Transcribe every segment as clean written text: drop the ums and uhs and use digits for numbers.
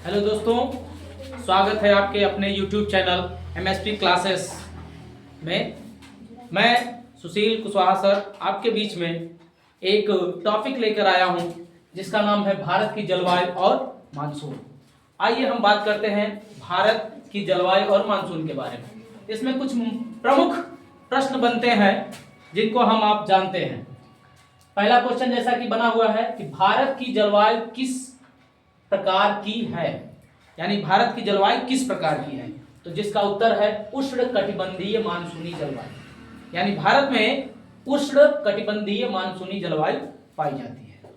Hello दोस्तों, स्वागत है आपके अपने YouTube चैनल MSP क्लासेस में। मैं सुशील कुशवाहा सर आपके बीच में एक टॉपिक लेकर आया हूं जिसका नाम है भारत की जलवायु और मानसून। आइए हम बात करते हैं भारत की जलवायु और मानसून के बारे में। इसमें कुछ प्रमुख प्रश्न बनते हैं जिनको आप जानते हैं। पहला क्वेश्चन जैसा कि बना हुआ है कि भारत की जलवायु किस प्रकार की है, यानी भारत की जलवायु किस प्रकार की है, तो जिसका उत्तर है उष्ण कटिबंधीय मानसूनी जलवायु। यानी भारत में उष्ण कटिबंधीय मानसूनी जलवायु पाई जाती है।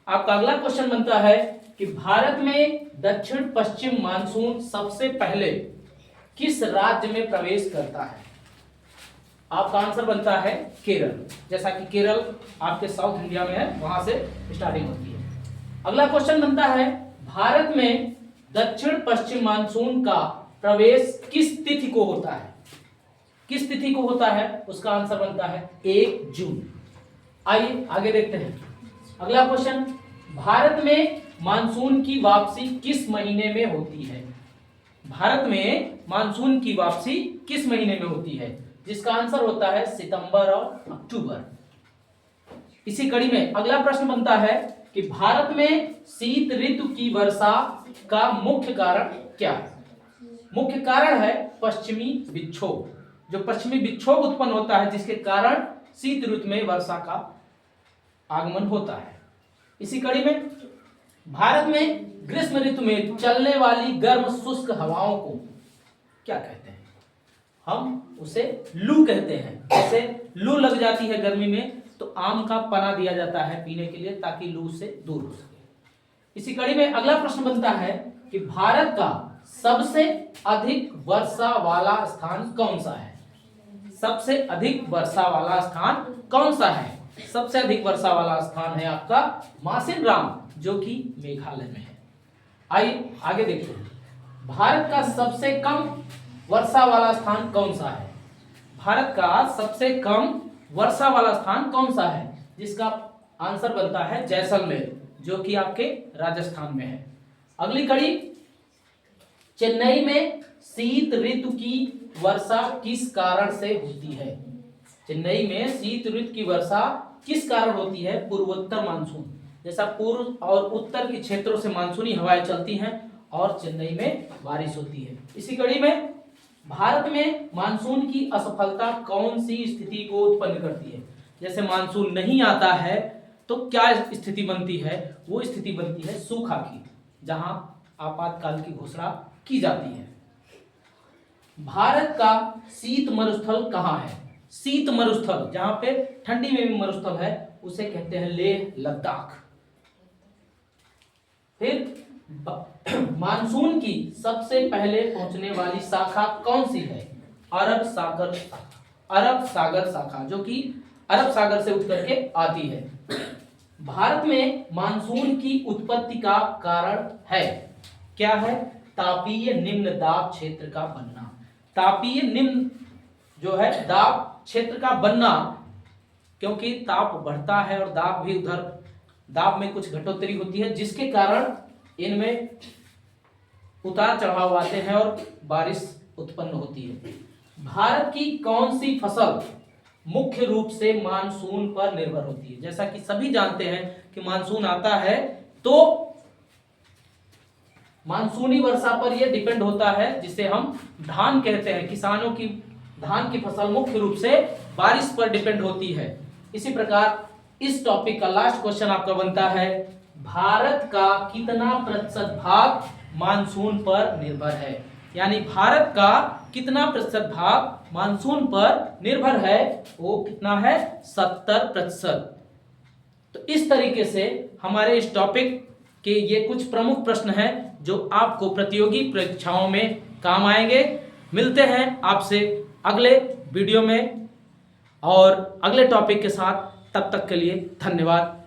आपका अगला क्वेश्चन बनता है कि भारत में दक्षिण पश्चिम मानसून सबसे पहले किस राज्य में प्रवेश करता है। आपका आंसर बनता है केरल। जैसा कि केरल आपके साउथ इंडिया में है, वहां से स्टार्टिंग होती है। अगला क्वेश्चन बनता है भारत में दक्षिण पश्चिम मानसून का प्रवेश किस तिथि को होता है। किस तिथि को होता है, उसका आंसर बनता है 1 जून। आइए आगे देखते हैं। अगला क्वेश्चन, भारत में मानसून की वापसी किस महीने में होती है। भारत में मानसून की वापसी किस महीने में होती है, जिसका आंसर होता है सितंबर और अक्टूबर। इसी कड़ी में अगला प्रश्न बनता है कि भारत में शीत ऋतु की वर्षा का मुख्य कारण क्या है। मुख्य कारण है पश्चिमी विक्षोभ। जो पश्चिमी विक्षोभ उत्पन्न होता है जिसके कारण शीत ऋतु में वर्षा का आगमन होता है। इसी कड़ी में भारत में ग्रीष्म ऋतु में चलने वाली गर्म शुष्क हवाओं को क्या कहते हैं। हम उसे लू कहते हैं। जैसे लू लग जाती है गर्मी में तो आम का पना दिया जाता है पीने के लिए ताकि लू से दूर हो सके। इसी कड़ी में अगला प्रश्न बनता है कि भारत का सबसे अधिक वर्षा वाला स्थान कौन सा है। सबसे अधिक वर्षा वाला स्थान कौन सा है। सबसे अधिक वर्षा वाला स्थान है आपका मासिनराम, जो कि मेघालय में है। आइए आगे देखते हैं। भारत का सबसे कम वर्षा वाला स्थान कौन सा है। भारत का सबसे कम वर्षा वाला स्थान कौन सा है, जिसका आंसर बनता है जैसलमेर, जो कि आपके राजस्थान में है। अगली कड़ी, चेन्नई में शीत ऋतु की वर्षा किस कारण से होती है। चेन्नई में शीत ऋतु की वर्षा किस कारण होती है। पूर्वोत्तर मानसून, जैसा पूर्व और उत्तर के क्षेत्रों से मानसूनी हवाएं चलती हैं और चेन्नई में बारिश होती है। इसी कड़ी में भारत में मानसून की असफलता कौन सी स्थिति को उत्पन्न करती है। जैसे मानसून नहीं आता है तो क्या स्थिति बनती है। वो स्थिति बनती है सूखा की, जहां आपातकाल की घोषणा की जाती है। भारत का शीत मरुस्थल कहाँ है। शीत मरुस्थल, जहां पे ठंडी में भी मरुस्थल है, उसे कहते हैं लेह लद्दाख। फिर मानसून की सबसे पहले पहुंचने वाली शाखा कौन सी है। अरब सागर शाखा, जो कि अरब सागर से उठ करके आती है। भारत में मानसून की उत्पत्ति का कारण है क्या है। तापीय निम्न दाब क्षेत्र का बनना। तापीय निम्न जो है दाब क्षेत्र का बनना, क्योंकि ताप बढ़ता है और दाब भी उधर, दाब में कुछ घटोत्तरी होती है, जिसके कारण इनमें उतार चढ़ाव आते हैं और बारिश उत्पन्न होती है। भारत की कौन सी फसल मुख्य रूप से मानसून पर निर्भर होती है। जैसा कि सभी जानते हैं कि मानसून आता है तो मानसूनी वर्षा पर यह डिपेंड होता है, जिसे हम धान कहते हैं। किसानों की धान की फसल मुख्य रूप से बारिश पर डिपेंड होती है। इसी प्रकार इस टॉपिक का लास्ट क्वेश्चन आपका बनता है, भारत का कितना प्रतिशत भाग मानसून पर निर्भर है। यानी भारत का कितना प्रतिशत भाग मानसून पर निर्भर है, वो कितना है 70%। तो इस तरीके से हमारे इस टॉपिक के ये कुछ प्रमुख प्रश्न हैं जो आपको प्रतियोगी परीक्षाओं में काम आएंगे। मिलते हैं आपसे अगले वीडियो में और अगले टॉपिक के साथ। तब तक के लिए धन्यवाद।